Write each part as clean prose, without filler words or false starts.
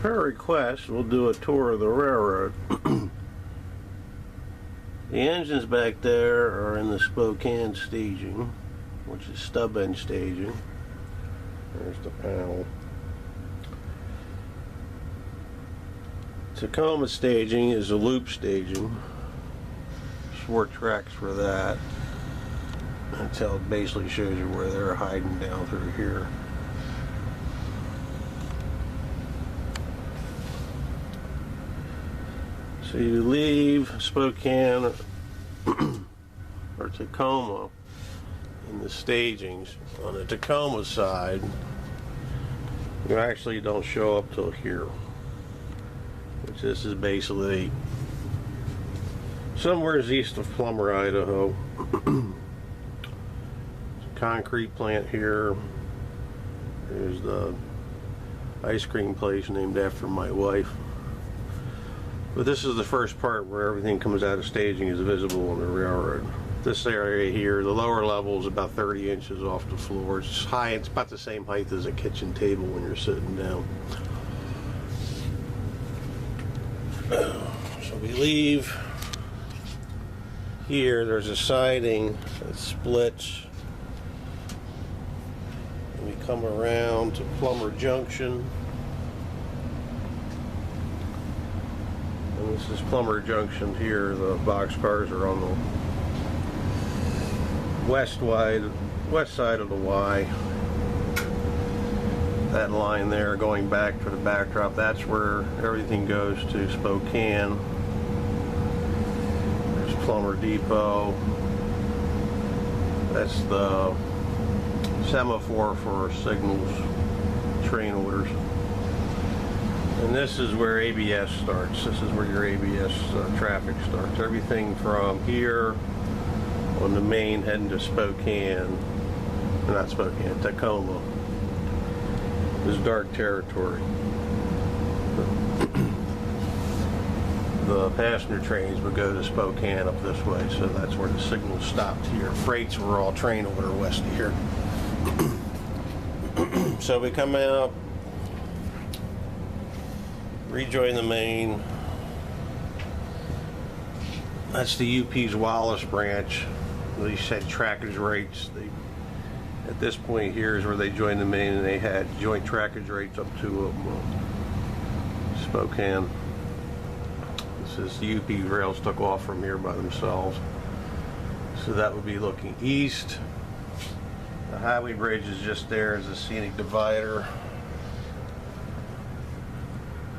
Per request, we'll do a tour of the railroad. The engines back there are in the Spokane staging, which is stub end staging. There's the panel. Tacoma staging is a loop staging. Short tracks for that. Until it basically shows you where they're hiding down through here. So you leave Spokane or Tacoma in the stagings. On the Tacoma side, you actually don't show up till here, which this is basically somewhere east of Plummer, Idaho. Concrete plant here. There's the ice cream place named after my wife. But this is the first part where everything comes out of staging is visible on the railroad. This area here, the lower level is about 30 inches off the floor. It's high, it's about the same height as a kitchen table when you're sitting down. So we leave here, there's a siding that splits. And we come around to Plummer Junction. And this is Plummer Junction here. The boxcars are on the west side of the Y. That line there going back for the backdrop, that's where everything goes to Spokane. There's Plummer Depot. That's the semaphore for signals, train orders. And this is where ABS starts. This is where your ABS traffic starts. Everything from here on the main heading to Spokane, not Spokane, Tacoma, is dark territory. The passenger trains would go to Spokane up this way, so that's where the signals stopped here. Freights were all train order west of here. So we come out, rejoin the main. That's the UP's Wallace branch. They said trackage rates. At this point here is where they joined the main, and they had joint trackage rates up to Spokane. This is the UP rails took off from here by themselves. So that would be looking east. The highway bridge is just there as a scenic divider.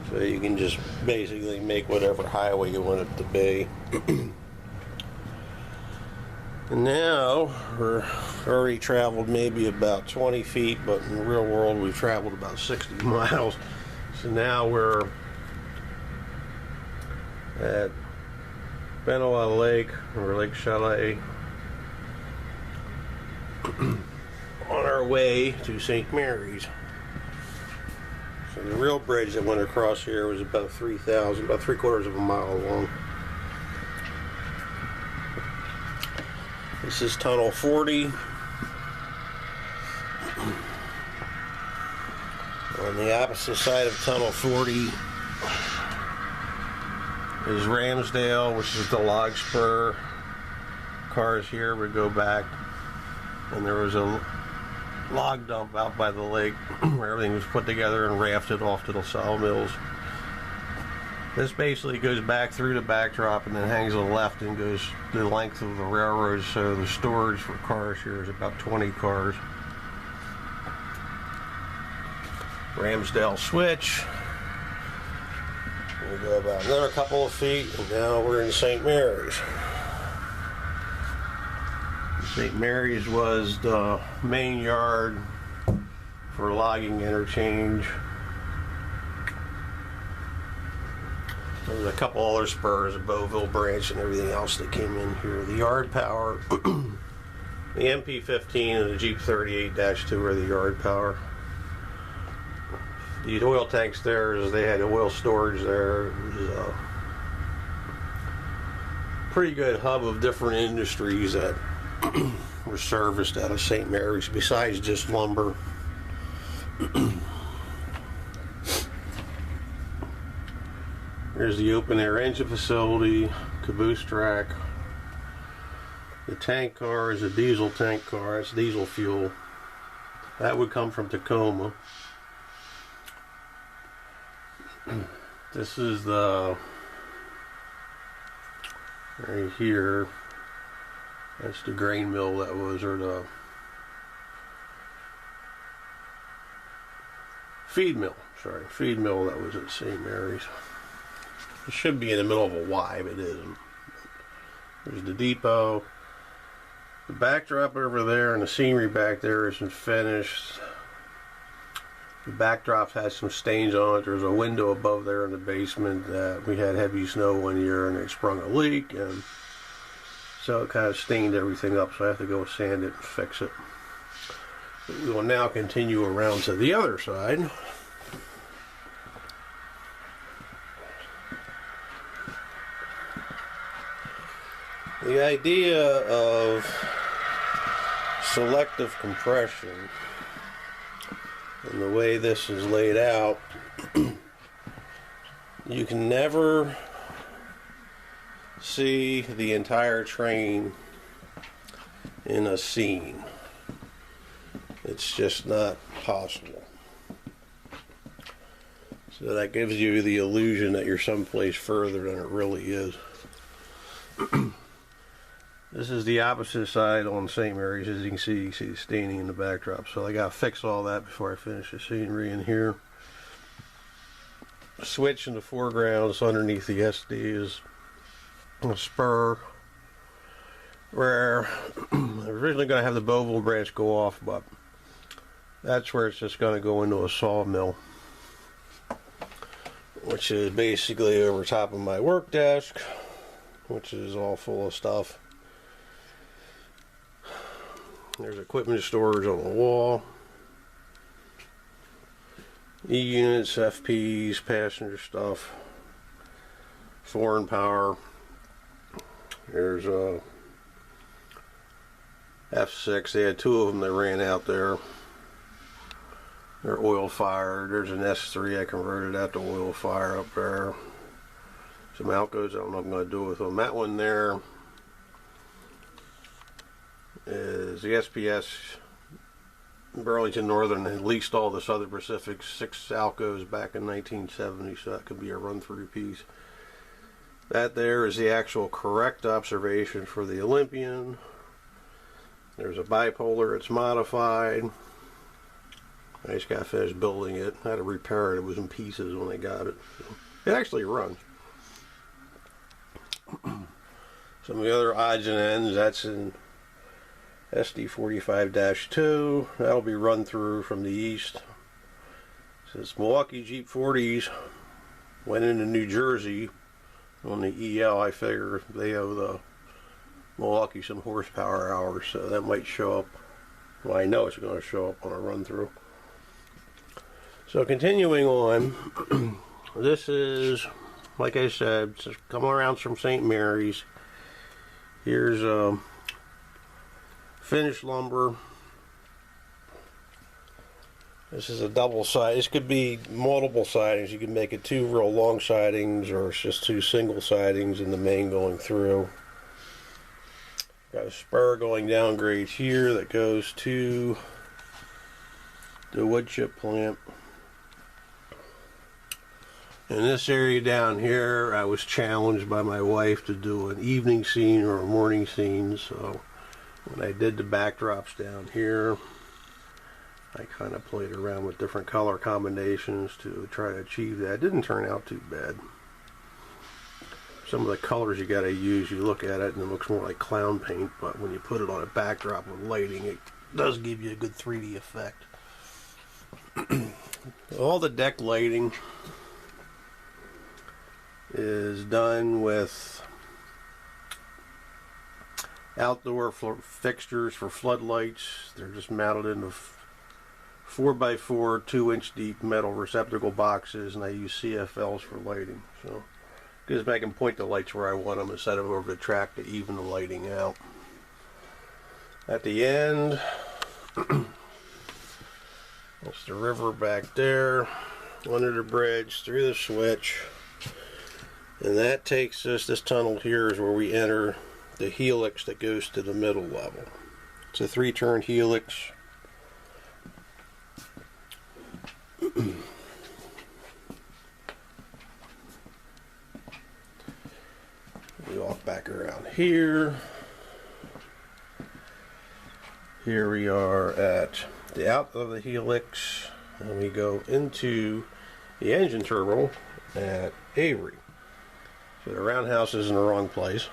So you can just basically make whatever highway you want it to be. And now we're already traveled maybe about 20 feet, but in the real world we've traveled about 60 miles. So now we're at Benoit Lake, or Lake Chalet, on our way to St. Mary's. So the real bridge that went across here was about 3,000, about 3/4 of a mile long. This is Tunnel 40. On the opposite side of Tunnel 40 is Ramsdale, which is the log spur. Cars here would go back, and there was a log dump out by the lake where everything was put together and rafted off to the sawmills. This basically goes back through the backdrop and then hangs to the left and goes the length of the railroad, so the storage for cars here is about 20 cars. Ramsdale switch. We go about another couple of feet, and now we're in St. Mary's. St. Mary's was the main yard for logging interchange. There was a couple other spurs, a Beauville branch and everything else that came in here. The yard power, the MP15 and the Jeep 38-2 are the yard power. The oil tanks there, they had oil storage there. It was a pretty good hub of different industries that were serviced out of St. Mary's, besides just lumber. Here's the open air engine facility, caboose track. The tank car is a diesel tank car. It's diesel fuel. That would come from Tacoma. This is the, right here, that's the grain mill that was, or the feed mill, sorry, feed mill that was at St. Mary's. It should be in the middle of a Y, but it isn't. There's the depot. The backdrop over there and the scenery back there isn't finished. The backdrop has some stains on it. There's a window above there in the basement that we had heavy snow one year and it sprung a leak, and so it kind of stained everything up, so I have to go sand it and fix it. But we will now continue around to the other side. The idea of selective compression and the way this is laid out, you can never see the entire train in a scene. It's just not possible. So that gives you the illusion that you're someplace further than it really is. This is the opposite side on St. Mary's. As you see the staining in the backdrop. So I got to fix all that before I finish the scenery in here. The switch in the foreground is underneath the SD is a spur where I'm originally going to have the Beauville branch go off, but that's where it's just going to go into a sawmill, which is basically over top of my work desk, which is all full of stuff. There's equipment storage on the wall. E-units, FPs, passenger stuff, foreign power. There's a F6. They had two of them that ran out there. They're oil fired. There's an S3. I converted that to oil fire up there. Some Alcos. I don't know what I'm going to do with them. That one there is the SPS Burlington Northern had leased all the Southern Pacific 6 Alcos back in 1970, so that could be a run-through piece. That there is the actual correct observation for the Olympian. There's a bipolar, it's modified. I just got to finish building it. I had to repair it. It was in pieces when I got it. So it actually runs. Some of the other odds and ends, that's in SD45-2. That'll be run through from the east. Since Milwaukee Jeep 40s went into New Jersey on the EL, I figure they owe the Milwaukee some horsepower hours, so that might show up. Well, I know it's going to show up on a run through. So continuing on, this is, like I said, coming around from St. Mary's. Here's finished lumber. This is a double side. This could be multiple sidings. You can make it 2 real long sidings, or it's just 2 single sidings and the main going through. Got a spur going down grade here that goes to the wood chip plant. In this area down here, I was challenged by my wife to do an evening scene or a morning scene, so when I did the backdrops down here, I kind of played around with different color combinations to try to achieve that. It didn't turn out too bad. Some of the colors you got to use, you look at it and it looks more like clown paint, but when you put it on a backdrop with lighting, it does give you a good 3D effect. All the deck lighting is done with outdoor fixtures for floodlights. They're just mounted into 4x4 2-inch deep metal receptacle boxes, and I use CFLs for lighting, so because I can point the lights where I want them instead of over the track to even the lighting out. At the end, that's the river back there, under the bridge, through the switch. And that takes us, this tunnel here is where we enter the helix that goes to the middle level. It's a 3-turn helix. We walk back around here. Here we are at the out of the helix, and we go into the engine terminal at Avery. So the roundhouse is in the wrong place.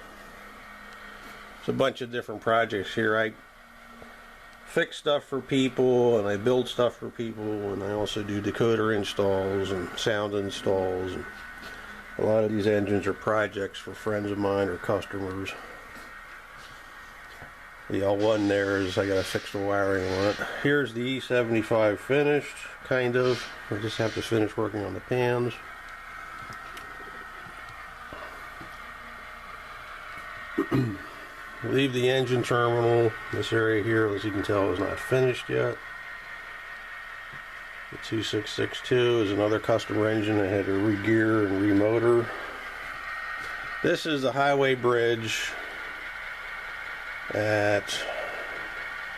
It's a bunch of different projects here. I fix stuff for people, and I build stuff for people, and I also do decoder installs and sound installs. And a lot of these engines are projects for friends of mine or customers. The L1 there is, I gotta fix the wiring on it. Here's the E75 finished, kind of. I just have to finish working on the pans. Leave the engine terminal. This area here, as you can tell, is not finished yet. The 2662 is another customer engine I had to re-gear and remotor. This is the highway bridge at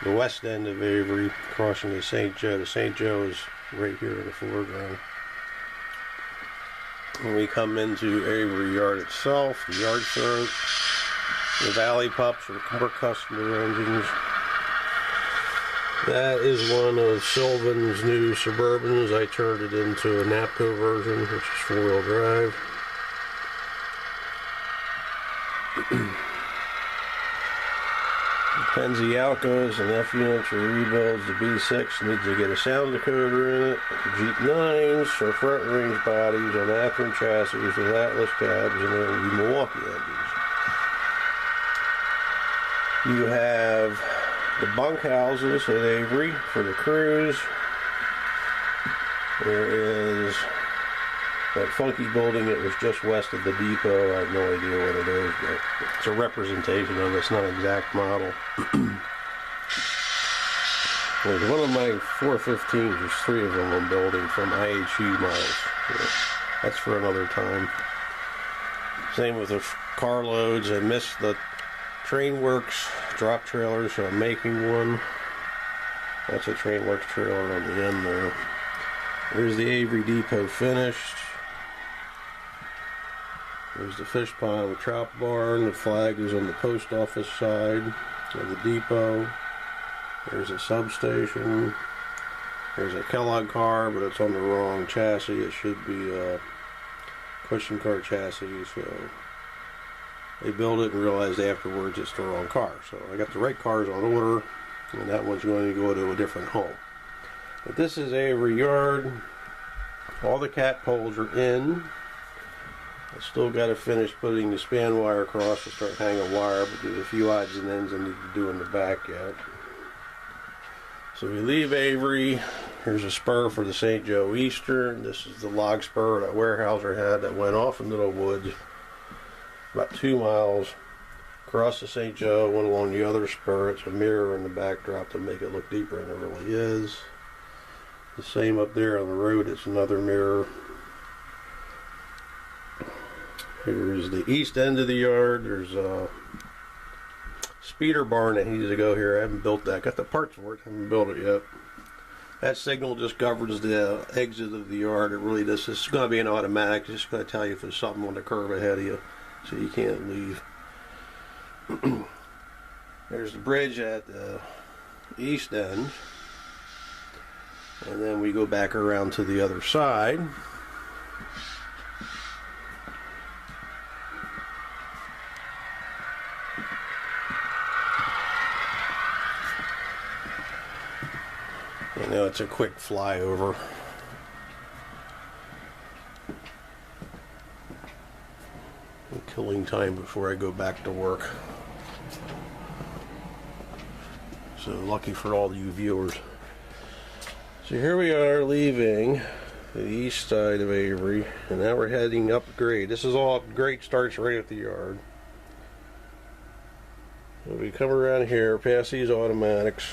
the west end of Avery, crossing the St. Joe. The St. Joe is right here in the foreground. When we come into Avery Yard itself, the yard throat, the Valley Pups are more customer engines. That is one of Sylvan's new Suburbans. I turned it into a NAPCO version, which is 4-wheel drive. Penzi Alcos and F units are rebuilds. The B6 needs to get a sound decoder in it. The Jeep 9s are front range bodies on Akron chassis with Atlas cabs, and then the Milwaukee engines. You have the bunkhouses at Avery for the crews. There is that funky building that was just west of the depot. I have no idea what it is, but it's a representation of it. It's not an exact model. There's one of my 415s. There's 3 of them I'm building from IHU models. So that's for another time. Same with the carloads. I missed the Trainworks drop trailer, so I'm making one. That's a Trainworks trailer on the end there. There's the Avery Depot finished. There's the fish pond, the trout barn. The flag is on the post office side of the depot. There's a substation. There's a Kellogg car, but it's on the wrong chassis. It should be a cushion car chassis, so they built it and realized afterwards it's the wrong car. So I got the right cars on order, and that one's going to go to a different home. But this is Avery Yard. All the cat poles are in. I still got to finish putting the span wire across to start hanging wire, but there's a few odds and ends I need to do in the back yet. So we leave Avery. Here's a spur for the St. Joe Eastern. This is the log spur that Weyerhaeuser had that went off into the woods about 2 miles across the St. Joe, went along the other spur. It's a mirror in the backdrop to make it look deeper than it really is. The same up there on the road, it's another mirror. Here's the east end of the yard. There's a speeder barn that needs to go here. I haven't built that. Got the parts for it, haven't built it yet. That signal just governs the exit of the yard. It really does. It's going to be an automatic. It's just going to tell you if there's something on the curb ahead of you, so you can't leave. There's the bridge at the east end. And then we go back around to the other side. I know it's a quick flyover. I'm killing time before I go back to work. So lucky for all you viewers. So here we are leaving the east side of Avery, and now we're heading up grade. This is all grade starts right at the yard. So we come around here, past these automatics,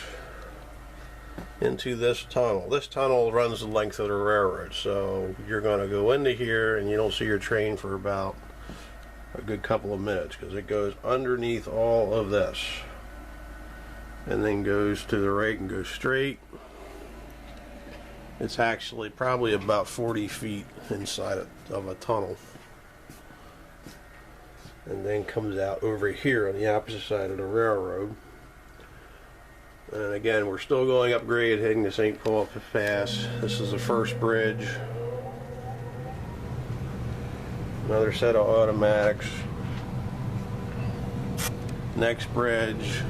into this tunnel. This tunnel runs the length of the railroad, so you're going to go into here and you don't see your train for about a good couple of minutes, because it goes underneath all of this and then goes to the right and goes straight. It's actually probably about 40 feet inside of a tunnel, and then comes out over here on the opposite side of the railroad. And again, we're still going up grade, heading to St. Paul Pass. This is the first bridge. Another set of automatics. Next bridge.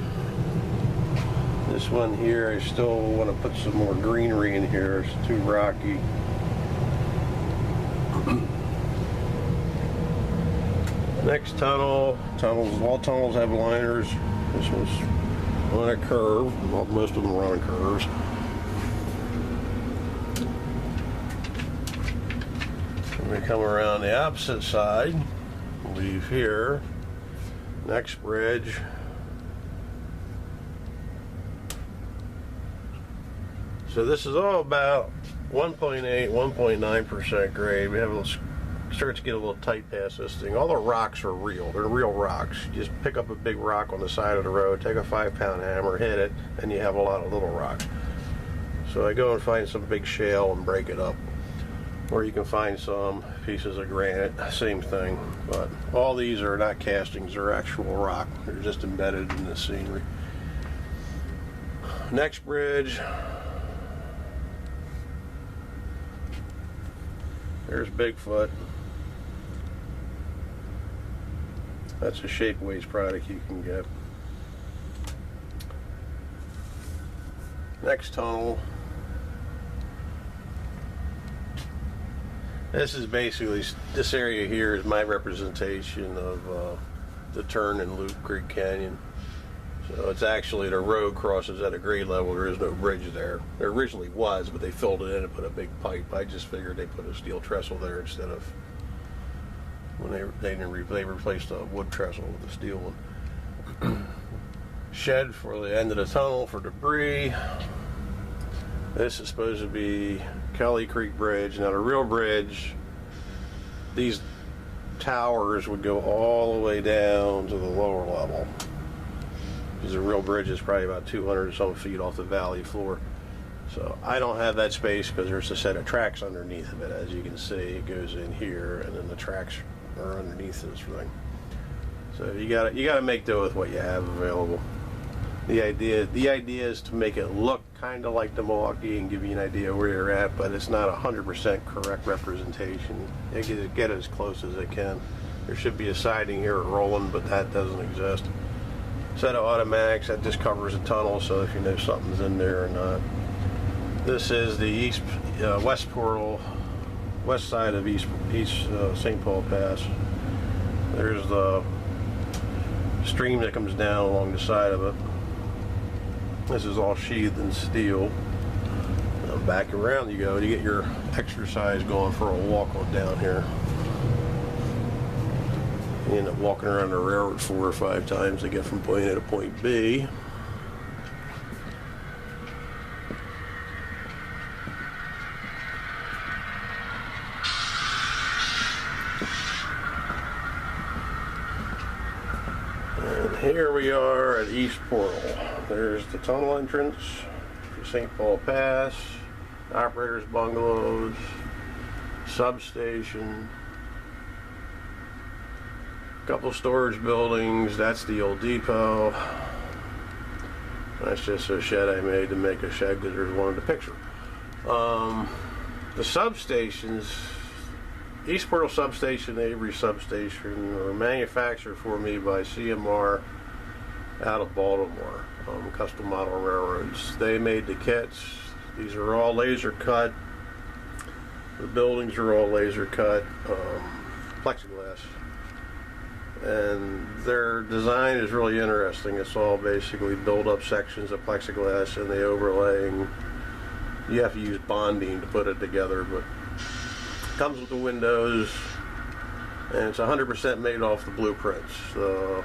This one here, I still want to put some more greenery in here. It's too rocky. Next tunnel. All tunnels have liners. This one's on a curve. Well, most of them are on curves. We come around the opposite side, leave here, next bridge. So this is all about 1.8, 1.9% grade. We have a little, starts to get a little tight past this thing. All the rocks are real. They're real rocks. You just pick up a big rock on the side of the road, take a 5-pound hammer, hit it, and you have a lot of little rocks. So I go and find some big shale and break it up. Or you can find some pieces of granite, same thing. But all these are not castings, they're actual rock. They're just embedded in the scenery. Next bridge. There's Bigfoot. That's a Shapeways product you can get. Next tunnel. This is basically, this area here is my representation of the turn in Loop Creek Canyon. So it's actually, the road crosses at a grade level. There is no bridge there. There originally was, but they filled it in and put a big pipe. I just figured they put a steel trestle there instead of, when they replaced a wood trestle with a steel one. Shed for the end of the tunnel for debris. This is supposed to be Kelly Creek Bridge. Now the real bridge, these towers would go all the way down to the lower level, because the real bridge is probably about 200 some feet off the valley floor. So I don't have that space because there's a set of tracks underneath of it. As you can see, it goes in here, and then the tracks are underneath this thing. So you gotta make do with what you have available. The idea is to make it look kind of like the Milwaukee and give you an idea where you're at, but it's not 100% correct representation. They get as close as they can. There should be a siding here at Roland, but that doesn't exist. Set of automatics that just covers the tunnel, so if you know something's in there or not. This is the west side of East St. Paul Pass. There's the stream that comes down along the side of it. This is all sheathed in steel. Now back around you go to get your exercise going for a walk on down here. You end up walking around the railroad 4 or 5 times to get from point A to point B. And here we are at East Portal. There's the tunnel entrance for St. Paul Pass, operators' bungalows, substation, couple storage buildings. That's the old depot. That's just a shed I made to make a shed because there's one in the picture. The substations, East Portal Substation, Avery Substation, are manufactured for me by CMR out of Baltimore, Custom Model Railroads. They made the kits. These are all laser cut. The buildings are all laser cut, plexiglass. And their design is really interesting. It's all basically build-up sections of plexiglass and the overlaying. You have to use bonding to put it together, but it comes with the windows, and it's 100% made off the blueprints. The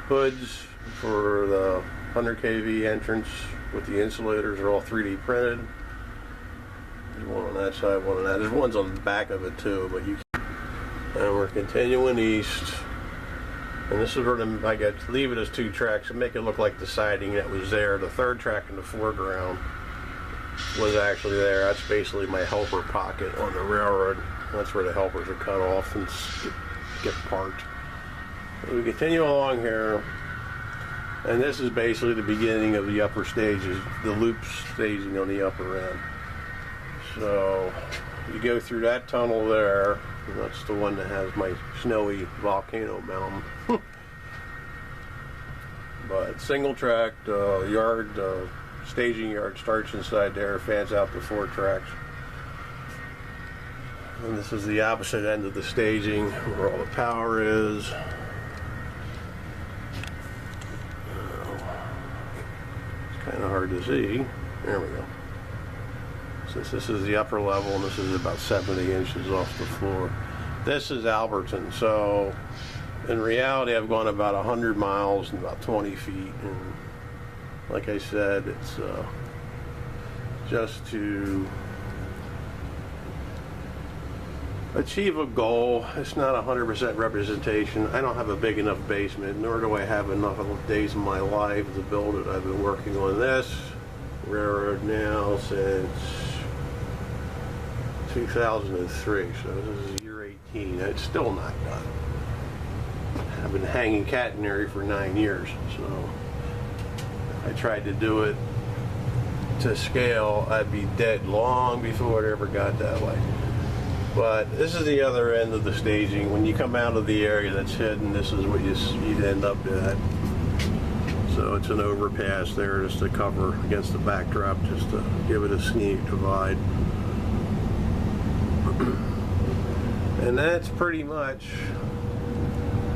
hoods for the 100 kV entrance with the insulators are all 3D printed. There's one on that side, one on that. There's ones on the back of it too, but And we're continuing east. And this is where I got to leave it as 2 tracks and make it look like the siding that was there. The 3rd track in the foreground was actually there. That's basically my helper pocket on the railroad. That's where the helpers are cut off and get parked. So we continue along here. And this is basically the beginning of the upper stages, the loop staging on the upper end. So you go through that tunnel there, and that's the one that has my snowy volcano mountain. But single track yard, staging yard starts inside there, fans out to 4 tracks. And this is the opposite end of the staging where all the power is. Kind of hard to see. There we go. Since this is the upper level and this is about 70 inches off the floor. This is Alberton. So in reality, I've gone about 100 miles and about 20 feet. And like I said, it's just to achieve a goal. It's not 100% representation. I don't have a big enough basement, nor do I have enough days in my life to build it. I've been working on this railroad now since 2003, so this is year 18. It's still not done. I've been hanging catenary for 9 years, so if I tried to do it to scale, I'd be dead long before it ever got that way. But this is the other end of the staging. When you come out of the area that's hidden, this is what you'd end up at. So it's an overpass there just to cover against the backdrop, just to give it a scenic divide. And that's pretty much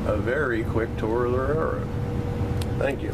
a very quick tour of the railroad. Thank you.